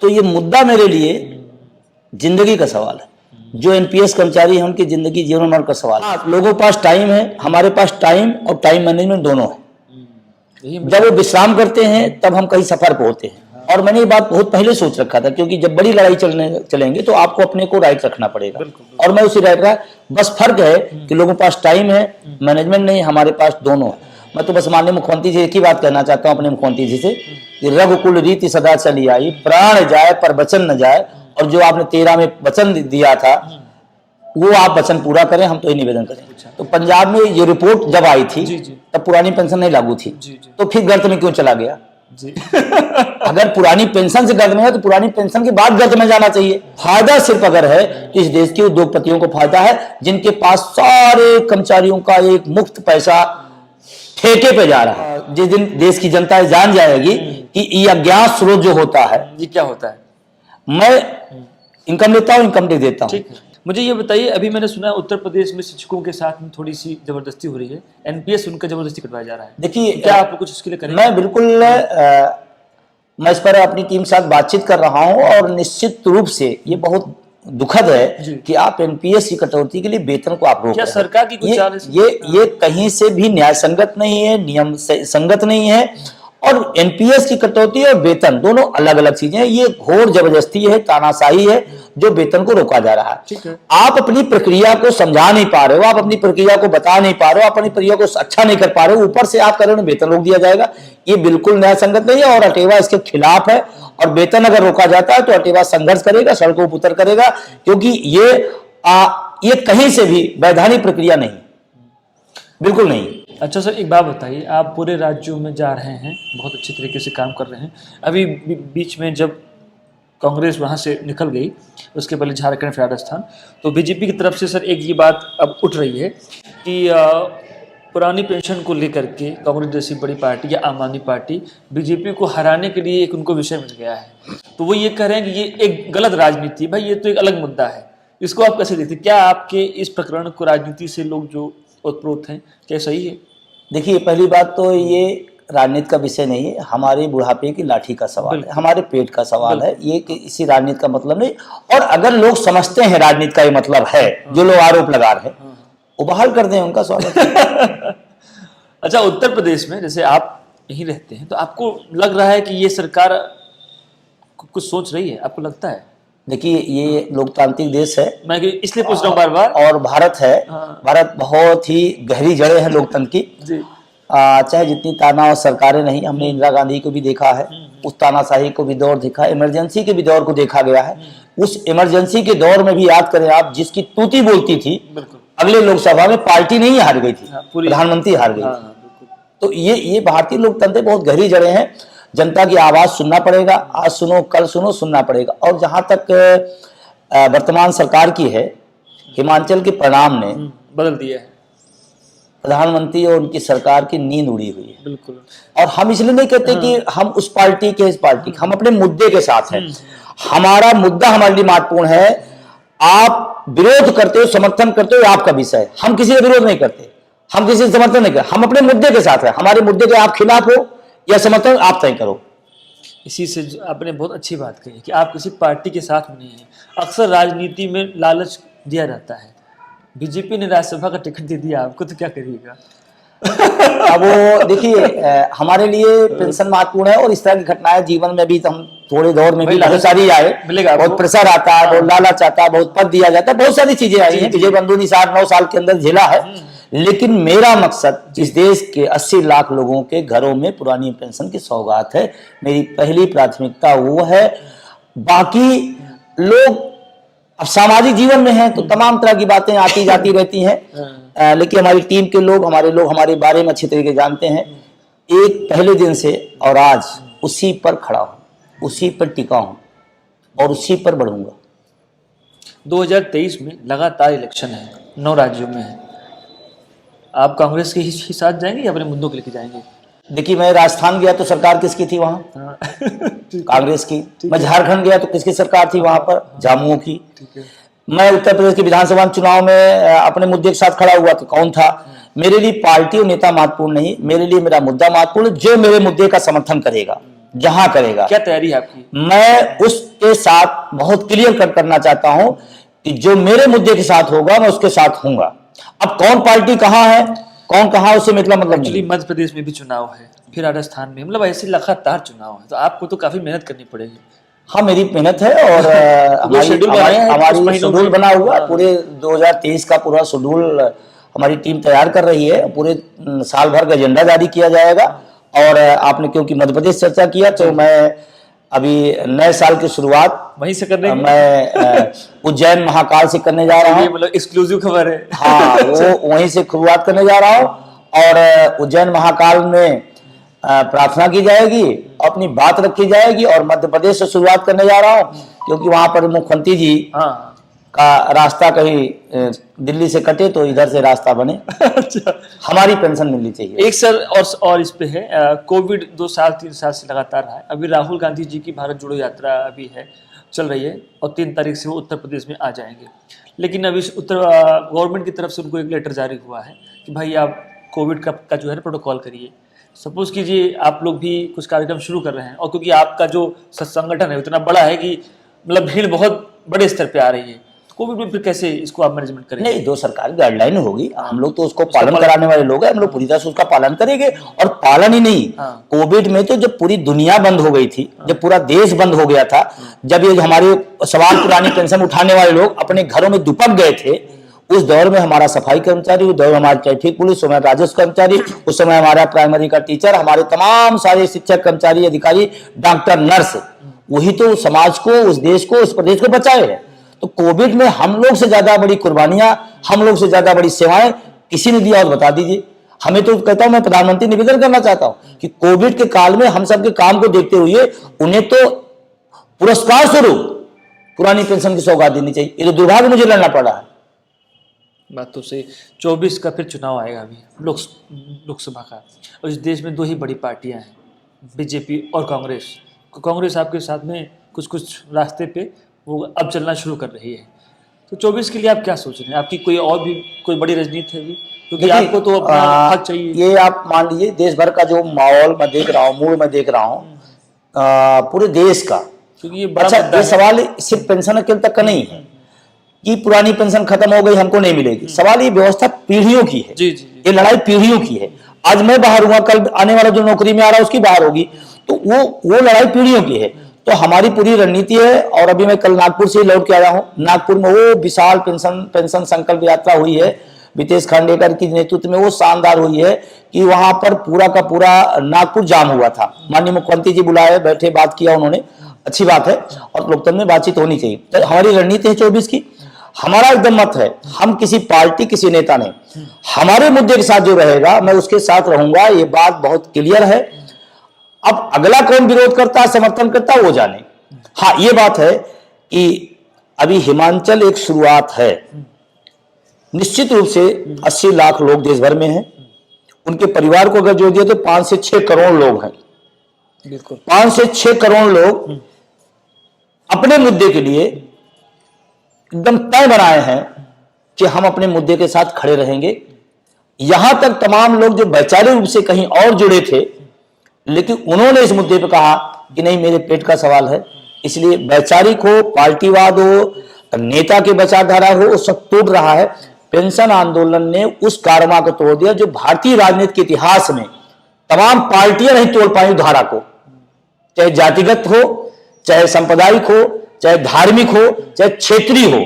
तो ये मुद्दा मेरे लिए जिंदगी का सवाल है। जो एनपीएस कर्मचारी हैं उनकी जिंदगी जीवन मरण का सवाल है। लोगों के पास टाइम है, हमारे पास टाइम और टाइम मैनेजमेंट दोनों है। जब वो विश्राम करते हैं तब हम कहीं सफर पे होते हैं। और मैंने ये बात बहुत पहले सोच रखा था, क्योंकि जब बड़ी लड़ाई चलेंगे तो आपको अपने को राइट रखना पड़ेगा। और मैं उसी राइट रहा। बस फर्क है कि लोगों के पास टाइम है, मैनेजमेंट नहीं, हमारे पास दोनों है। मैं तो बस माननीय मुख्यमंत्री जी एक ही बात कहना चाहता हूँ अपने मुख्यमंत्री जी से कि रघुकुल रीति सदा चली आई, प्राण जाए पर वचन न जाए। और जो आपने 13 में वचन दिया था वो आप वचन पूरा करें, हम तो ये निवेदन करें। तो पंजाब में ये रिपोर्ट जब आई थी तब पुरानी पेंशन नहीं लागू थी, तो फिर गर्त में क्यों चला गया? अगर पुरानी पेंशन से गर्त में है तो पुरानी पेंशन के बाद गर्त में जाना चाहिए। फायदा सिर्फ अगर है तो इस देश के उद्योगपतियों को फायदा है, जिनके पास सारे कर्मचारियों का एक मुफ्त पैसा ठेके पे जा रहा है। जिस दिन देश की जनता जान जाएगी कि ये अज्ञात स्रोत जो होता है, ये क्या होता है। मैं इनकम लेता हूँ, इनकम टैक्स देता हूँ। मुझे ये बताइए, अभी मैंने सुना है उत्तर प्रदेश में शिक्षकों के साथ में थोड़ी सी जबरदस्ती हो रही है, एनपीएस उनका जबरदस्ती कटवाया जा रहा है। देखिए, क्या आप कुछ इसके लिए करेंगे? मैं बिल्कुल मैं इस पर अपनी टीम के साथ बातचीत कर रहा हूं, और निश्चित रूप से ये बहुत दुखद है कि आप एनपीएस की कटौती के लिए वेतन को आप रोक रहे हैं। सरकार की कुछ चाल है? ये कहीं से भी न्याय संगत नहीं है, नियम संगत नहीं है। और एनपीएस की कटौती और वेतन दोनों अलग अलग चीजें हैं। ये घोर जबरदस्ती है, तानाशाही है, जो वेतन को रोका जा रहा है। आप अपनी प्रक्रिया को समझा नहीं पा रहे हो, आप अपनी प्रक्रिया को बता नहीं पा रहे हो, आप अपनी प्रक्रिया को अच्छा नहीं कर पा रहे हो, ऊपर से आप कह रहे हो वेतन रोक दिया जाएगा। ये बिल्कुल न्याय संगत नहीं है और अटेवा इसके खिलाफ है। और वेतन अगर रोका जाता है तो अटेवा संघर्ष करेगा, सड़कों पर उतर करेगा, क्योंकि ये कहीं से भी वैधानिक प्रक्रिया नहीं, बिल्कुल नहीं। अच्छा सर, एक बात बताइए, आप पूरे राज्यों में जा रहे हैं, बहुत अच्छे तरीके से काम कर रहे हैं। अभी बीच में जब कांग्रेस वहाँ से निकल गई, उसके पहले झारखंड फिर राजस्थान, तो बीजेपी की तरफ से सर एक ये बात अब उठ रही है कि पुरानी पेंशन को लेकर के कांग्रेस जैसी बड़ी पार्टी या आम आदमी पार्टी बीजेपी को हराने के लिए एक उनको विषय मिल गया है। तो वो ये कह रहे हैं कि ये एक गलत राजनीति, भाई ये तो एक अलग मुद्दा है। इसको आप कैसे देखते हैं? क्या आपके इस प्रकरण को राजनीति से लोग जो ओतप्रोत हैं, क्या सही है? देखिए, पहली बात तो ये राजनीति का विषय नहीं है, हमारे बुढ़ापे की लाठी का सवाल है, हमारे पेट का सवाल है। ये कि इसी राजनीति का मतलब नहीं। और अगर लोग समझते हैं राजनीति का ये मतलब है, जो लोग आरोप लगा रहे हैं, वो बहाल कर दें, उनका स्वागत है। अच्छा, उत्तर प्रदेश में जैसे आप यहीं रहते हैं, तो आपको लग रहा है कि ये सरकार कुछ सोच रही है? आपको लगता है? देखिए, ये लोकतांत्रिक देश है, मैं इसलिए पूछ रहा हूँ बार बार। और भारत है, भारत बहुत ही गहरी जड़ें हैं लोकतंत्र की। चाहे जितनी ताना और सरकारें नहीं, हमने इंदिरा गांधी को भी देखा है, उस तानाशाही को भी दौर देखा, इमरजेंसी के भी दौर को देखा गया है। उस इमरजेंसी के दौर में भी याद करें आप, जिसकी तूती बोलती थी, अगले लोकसभा में पार्टी नहीं हार गई थी, प्रधानमंत्री हार गई थी। तो ये भारतीय लोकतंत्र बहुत गहरी जड़ें हैं। जनता की आवाज सुनना पड़ेगा, आज सुनो कल सुनो, सुनना पड़ेगा। और जहां तक वर्तमान सरकार की है, हिमाचल के परिणाम ने बदल दिया है। प्रधानमंत्री और उनकी सरकार की नींद उड़ी हुई है। बिल्कुल। और हम इसलिए नहीं कहते कि हम उस पार्टी के इस पार्टी, हम अपने मुद्दे के साथ हैं। हमारा मुद्दा हमारे लिए महत्वपूर्ण है। आप विरोध करते हो, समर्थन करते हो, आपका विषय है। हम किसी का विरोध नहीं करते, हम किसी का समर्थन नहीं करते, हम अपने मुद्दे के साथ हैं। हमारे मुद्दे के आप खिलाफ हो या समर्थन, आप तय करो। इसी से आपने बहुत अच्छी बात कही कि आप किसी पार्टी के साथ में नहीं हैं। अक्सर राजनीति में लालच दिया जाता है। बीजेपी ने राज्यसभा का टिकट दे दिया आपको, तो क्या करिएगा? अब वो देखिए, हमारे लिए पेंशन महत्वपूर्ण है, और इस तरह की घटनाएं जीवन में भी, हम थोड़े दौर में भी बहुत सारी आए, बहुत प्रेशर आता है, बहुत लालच आता है, बहुत पद दिया जाता है, बहुत सारी चीजें आई हैं। विजय बंधु ने 8-9 साल के अंदर झेला है। लेकिन मेरा मकसद इस देश के 80 लाख लोगों के घरों में पुरानी पेंशन की सौगात है। मेरी पहली प्राथमिकता वो है। बाकी लोग अब सामाजिक जीवन में हैं तो तमाम तरह की बातें आती जाती रहती हैं, लेकिन हमारी टीम के लोग, हमारे बारे में अच्छी तरीके जानते हैं। एक पहले दिन से और आज उसी पर खड़ा हूं, उसी पर टिका हूं और उसी पर बढ़ूंगा। 2023 में लगातार इलेक्शन है, 9 राज्यों में है। आप कांग्रेस के ही साथ जाएंगे या अपने मुद्दों को लेके जाएंगे? देखिए, मैं राजस्थान गया तो सरकार किसकी थी वहां? कांग्रेस की। मैं झारखंड गया तो किसकी सरकार थी वहां पर? झामुमो की। मैं उत्तर प्रदेश के विधानसभा चुनाव में अपने मुद्दे के साथ खड़ा हुआ तो कौन था? मेरे लिए पार्टी और नेता महत्वपूर्ण नहीं, मेरे लिए मेरा मुद्दा महत्वपूर्ण। जो मेरे मुद्दे का समर्थन करेगा, जहां करेगा। क्या तैयारी है आपकी? मैं उसके साथ बहुत क्लियर कट करना चाहता हूं कि जो मेरे मुद्दे के साथ होगा मैं उसके साथ हूंगा। अब कौन पार्टी कहां है, कौन कहां, उससे मतलब एक्चुअली नहीं। मध्य प्रदेश में भी चुनाव है, फिर राजस्थान में, मतलब ऐसे लगातार चुनाव है, तो आपको तो काफी मेहनत करनी पड़ेगी। हाँ, मेरी मेहनत है और कोई शेड्यूल बनाया है कुछ हमारी महीनों शेड्यूल में? बना हुआ है। हाँ। पूरे 2023 का पूरा शेड्यूल हमारी टीम तैयार कर रही है। पूरे साल भर का एजेंडा जारी किया जाएगा। और आपने क्योंकि मध्य प्रदेश चर्चा किया, तो मैं अभी नए साल की शुरुआत वहीं से करने की? मैं उज्जैन महाकाल से करने जा रहा ये हूँ। मतलब एक्सक्लूसिव खबर है। हाँ, वो वहीं से शुरुआत करने जा रहा हूँ। और उज्जैन महाकाल में प्रार्थना की जाएगी, अपनी बात रखी जाएगी। और मध्य प्रदेश से शुरुआत करने जा रहा हूँ क्योंकि वहां पर मुख्यमंत्री जी हाँ। का रास्ता कहीं दिल्ली से कटे तो इधर से रास्ता बने। अच्छा, हमारी पेंशन मिलनी चाहिए। एक सर और इस पे है, कोविड 2 साल 3 साल से लगातार रहा है। अभी राहुल गांधी जी की भारत जोड़ो यात्रा अभी है, चल रही है, और 3 तारीख से वो उत्तर प्रदेश में आ जाएंगे। लेकिन अभी गवर्नमेंट की तरफ से उनको एक लेटर जारी हुआ है कि भाई आप कोविड का जो है प्रोटोकॉल करिए। सपोज कीजिए आप लोग भी कुछ कार्यक्रम शुरू कर रहे हैं, और क्योंकि आपका जो संगठन है उतना बड़ा है कि मतलब भीड़ बहुत बड़े स्तर पे आ रही है, तो कोविड में फिर कैसे इसको आप मैनेजमेंट करेंगे? नहीं, जो सरकारी गाइडलाइन होगी, हम लोग तो उसको पालन कराने वाले लोग हैं। हम लोग पूरी तरह से उसका पालन करेंगे। और पालन ही नहीं, कोविड में तो जब पूरी दुनिया बंद हो गई थी, जब पूरा देश बंद हो गया था, जब ये हमारे सवाल पुरानी पेंशन उठाने वाले लोग अपने घरों में दुपक गए थे, उस दौर में हमारा सफाई कर्मचारी, उस दौर में हमारा ट्रैफिक पुलिस, उस समय राजस्व कर्मचारी, उस समय हमारा प्राइमरी का टीचर, हमारे तमाम सारे शिक्षक कर्मचारी, अधिकारी, डॉक्टर, नर्स, वही तो समाज को, उस देश को, उस प्रदेश को बचाए हैं। तो कोविड में हम लोग से ज्यादा बड़ी कुर्बानियां, हम लोग से ज्यादा बड़ी सेवाएं किसी ने दिया और बता दीजिए। हमें तो कहता हूं, मैं प्रधानमंत्री निवेदन करना चाहता हूं कि कोविड के काल में हम सबके काम को देखते हुए उन्हें तो पुरस्कार स्वरूप पुरानी पेंशन की सौगात देनी चाहिए। ये तो दुर्भाग्य मुझे लड़ना पड़ा है। बात तो सही। 24 का फिर चुनाव आएगा अभी लोकसभा का, और इस देश में 2 ही बड़ी पार्टियां हैं, बीजेपी और कांग्रेस। कांग्रेस आपके साथ में कुछ रास्ते पे वो अब चलना शुरू कर रही है। तो 24 के लिए आप क्या सोच रहे हैं? आपकी कोई बड़ी राजनीति है अभी? क्योंकि आपको तो अपना हक चाहिए। ये आप मान लीजिए, देश भर का जो माहौल मैं देख रहा हूँ, मूड मैं देख रहा हूँ पूरे देश का, क्योंकि ये बड़ा अच्छा, मुद्दा ये है। सवाल सिर्फ पेंशन के तक का नहीं है कि पुरानी पेंशन खत्म हो गई हमको नहीं मिलेगी। सवाल ये व्यवस्था पीढ़ियों की है। जी, जी। ये लड़ाई पीढ़ियों की है। आज मैं बाहर हुआ, कल आने वाला जो नौकरी में आ रहा है उसकी बाहर होगी। तो वो लड़ाई पीढ़ियों की है। तो हमारी पूरी रणनीति है। और अभी मैं कल नागपुर से ही लौट के आया हूँ। नागपुर में वो विशाल पेंशन संकल्प यात्रा हुई है, वितेश खांडेकर की नेतृत्व में, वो शानदार हुई है कि वहां पर पूरा का पूरा नागपुर जाम हुआ था। माननीय मुख्यमंत्री जी बुलाए, बैठे, बात किया उन्होंने, अच्छी बात है। और लोकतंत्र में बातचीत होनी चाहिए। तो हमारी रणनीति है 24 की। हमारा एकदम मत है, हम किसी पार्टी, किसी नेता नहीं, हमारे मुद्दे के साथ जो रहेगा मैं उसके साथ रहूंगा। ये बात बहुत क्लियर है। अब अगला कौन विरोध करता है, समर्थन करता है, वो जाने। हाँ, ये बात है कि अभी हिमाचल एक शुरुआत है। निश्चित रूप से 80 लाख लोग देश भर में हैं। उनके परिवार को अगर जोड़ दिया तो 5 से 6 करोड़ लोग हैं। बिल्कुल 5 से 6 करोड़ लोग अपने मुद्दे के लिए एकदम तय बनाए हैं कि हम अपने मुद्दे के साथ खड़े रहेंगे। यहां तक तमाम लोग जो वैचारिक रूप से कहीं और जुड़े थे, लेकिन उन्होंने इस मुद्दे पर कहा कि नहीं, मेरे पेट का सवाल है। इसलिए वैचारिक हो, पार्टीवाद हो, नेता के विचारधारा हो, वो सब टूट रहा है। पेंशन आंदोलन ने उस कारवा को तोड़ दिया जो भारतीय राजनीति के इतिहास में तमाम पार्टियां नहीं तोड़ पाई धारा को। चाहे जातिगत हो, चाहे सांप्रदायिक हो, चाहे धार्मिक हो, चाहे क्षेत्रीय हो,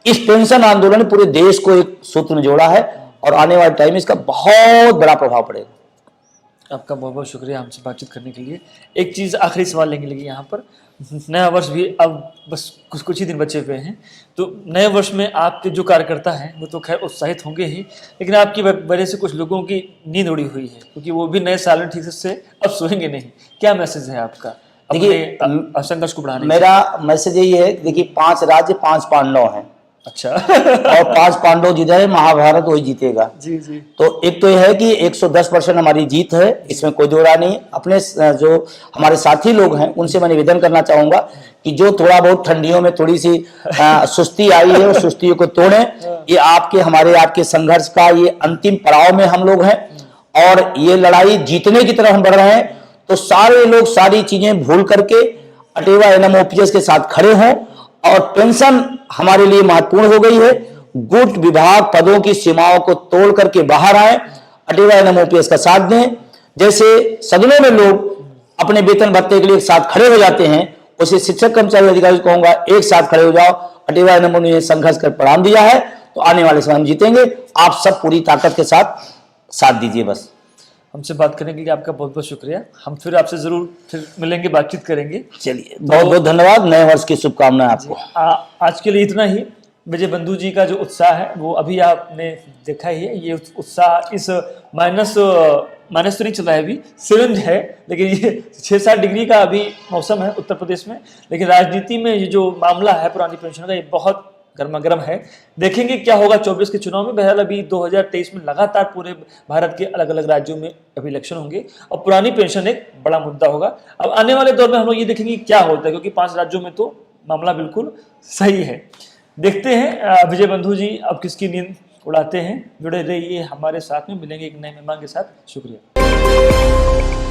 इस पेंशन आंदोलन ने पूरे देश को एक सूत्र में जोड़ा है। और आने वाले टाइम में इसका बहुत बड़ा प्रभाव पड़ेगा। आपका बहुत बहुत शुक्रिया हमसे बातचीत करने के लिए। एक चीज़ आखिरी सवाल लेंगे लेकिन यहाँ पर, नया वर्ष भी अब बस कुछ ही दिन बचे हुए हैं, तो नए वर्ष में आपके जो कार्यकर्ता हैं वो तो खैर उत्साहित होंगे ही, लेकिन आपकी वजह से कुछ लोगों की नींद उड़ी हुई है, क्योंकि वो भी नए साल में ठीक से अब सोएंगे नहीं। क्या मैसेज है आपका देखिए, संघर्ष को बढ़ाने? मेरा मैसेज यही है, देखिए 5 राज्य 5 पांडव हैं। अच्छा। और 5 पांडव जिधर महाभारत वही जीतेगा। जी जी। तो एक तो यह है कि 110% हमारी जीत है, इसमें कोई दो राय नहीं। अपने जो हमारे साथी लोग हैं उनसे मैं निवेदन करना चाहूंगा कि जो थोड़ा बहुत ठंडियों में थोड़ी सी सुस्ती आई है, उस सुस्ती को तोड़ें। ये आपके संघर्ष का ये अंतिम पड़ाव में हम लोग हैं और ये लड़ाई जीतने की तरफ हम बढ़ रहे हैं। तो सारे लोग सारी चीजें भूल करके अटेवा एनएम ओपीएस के साथ खड़े हों, और पेंशन हमारे लिए महत्वपूर्ण हो गई है। गुट विभाग पदों की सीमाओं को तोड़ करके बाहर आए, अटेवा एनएम ओपीएस का साथ दें। जैसे सदनों में लोग अपने वेतन भत्ते के लिए एक साथ खड़े हो जाते हैं, उसे शिक्षक कर्मचारी अधिकारी को कहूंगा एक साथ खड़े हो जाओ। अटेवा एनएम ने संघर्ष कर परिणाम दिया है, तो आने वाले समय हम जीतेंगे। आप सब पूरी ताकत के साथ दीजिए। बस हमसे बात करने के लिए आपका बहुत बहुत शुक्रिया। हम फिर आपसे जरूर फिर मिलेंगे, बातचीत करेंगे। चलिए, बहुत बहुत धन्यवाद। नए वर्ष की शुभकामनाएं आपको। आज के लिए इतना ही। विजय बंधु जी का जो उत्साह है वो अभी आपने देखा ही है। ये उत्साह इस माइनस तो नहीं चल रहा है, अभी सिरंज है, लेकिन ये 6-7 डिग्री का अभी मौसम है उत्तर प्रदेश में। लेकिन राजनीति में ये जो मामला है पुरानी पेंशन का, ये बहुत गर्मा गर्म है। देखेंगे क्या होगा 24 के चुनाव में। बहरहाल अभी 2023 में लगातार पूरे भारत के अलग अलग राज्यों में अभी इलेक्शन होंगे और पुरानी पेंशन एक बड़ा मुद्दा होगा। अब आने वाले दौर में हम लोग ये देखेंगे क्या होता है, क्योंकि 5 राज्यों में तो मामला बिल्कुल सही है। देखते हैं विजय बंधु जी अब किसकी नींद उड़ाते हैं। जुड़े रहिए हमारे साथ में, मिलेंगे एक नए मेहमान के साथ। शुक्रिया।